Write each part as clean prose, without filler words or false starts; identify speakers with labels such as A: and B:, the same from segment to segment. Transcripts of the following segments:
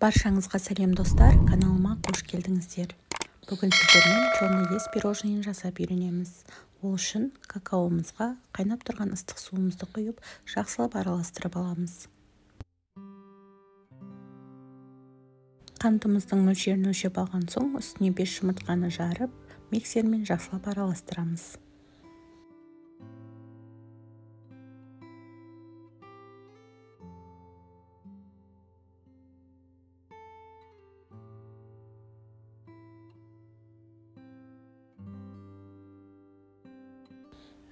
A: Баршаңызға сәлем достар, каналыма қош келдіңіздер. Бүгін сіздермен черный ес пирожныйын жасап үйренеміз. Ол үшін какаомызға қайнап тұрған ыстық суымызды құйып, жақсылап араластырып аламыз. Қантымыздың мөлшерін өлшеп алған соң, үстіне 5 жұмыртқаны жарып, миксермен жақсылап араластырамыз.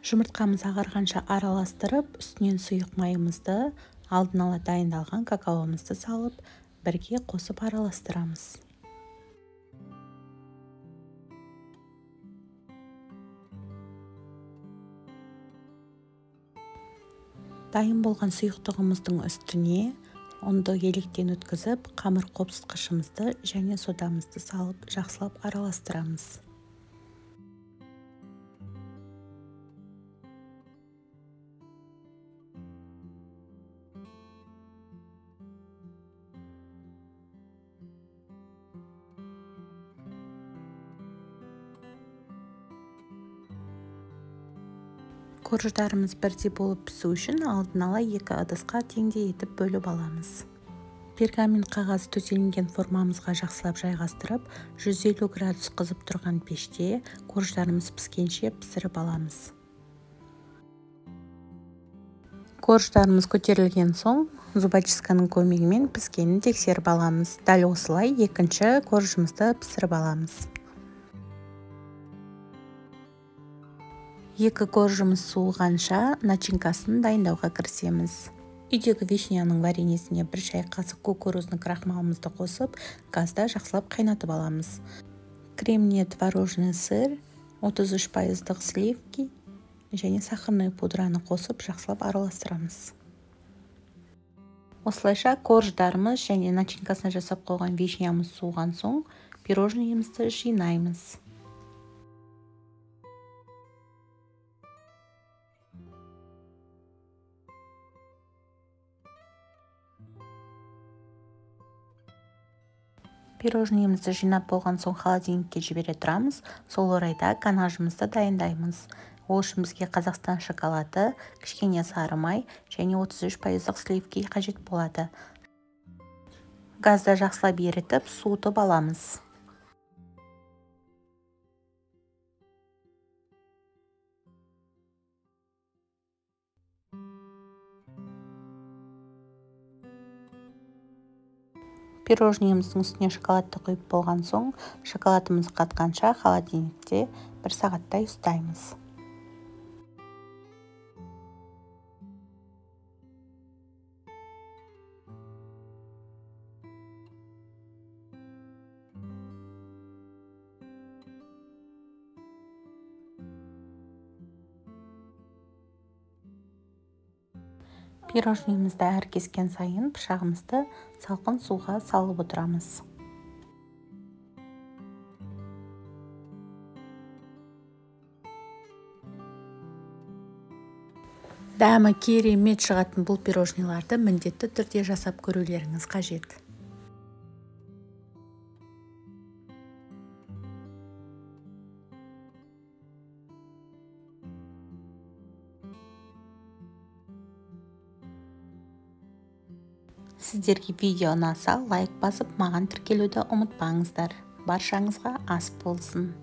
A: Жұмыртқамыз ағарғанша араластырып, үстінен сұйық майымызды, алдын ала дайындалған какаомызды салып, бірге қосып араластырамыз. Дайын болған сұйықтығымыздың үстіне ұнды електен өткізіп, қамыр қопсытқышымызды және содамызды салып, жақсылап араластырамыз. Корждарымыз бірдей болып пісу үшін алдын ала 2 ыдысқа теңдей етіп бөліп аламыз. Пергамент қағазы төселінген формамызға жақсылап жайғастырып, 150 градус қызып тұрған пеште корждарымыз піскенше пісіріп аламыз. Корждарымыз көтерілген соң, зубочистканың көмегімен піскенін тексеріп аламыз. Дәл осылай екінші коржымызды пісіріп аламыз. 2 коржымыз суығанша начинкасын дайындауға кірісеміз. Үйдегі вишняның вареньесіне 1 шай қасық кукурузный крахмалымызды қосып, газда жақсылап қайнатып аламыз. Кремне творожный сыр, 33% сливки және сахарный пудраны қосып, жақсылап араластырамыз. Осылайша корждарымыз және начинкасын жасап қойған вишнямыз суыған соң, пирожныйымызды жинаймыз. Пирожныйымызды жинап болған соң холодильникке жібере тұрамыз. Сол орайда ганажымызды дайындаймыз. Ол үшін бізге Қазақстан шоколады, кішкене сары май және 33% сливки қажет болады. Газда жақсылап ерітіп, суытып аламыз. Пирожныйымыздың үстіне шоколадты құйып болған соң, шоколадымызды қатқанша холодильникте 1 сағаттай ұстаймыз. Пирожныйымызды әр кескен сайын пышағымызды салқын суға салып отырамыз. Дәмі керемет шығатын бұл пирожныйларды міндетті түрде жасап көрулеріңіз қажет. Сіздерге видео ұнаса, лайк басып, маған тіркелуді ұмытпаңыздар. Баршаңызға ас болсын.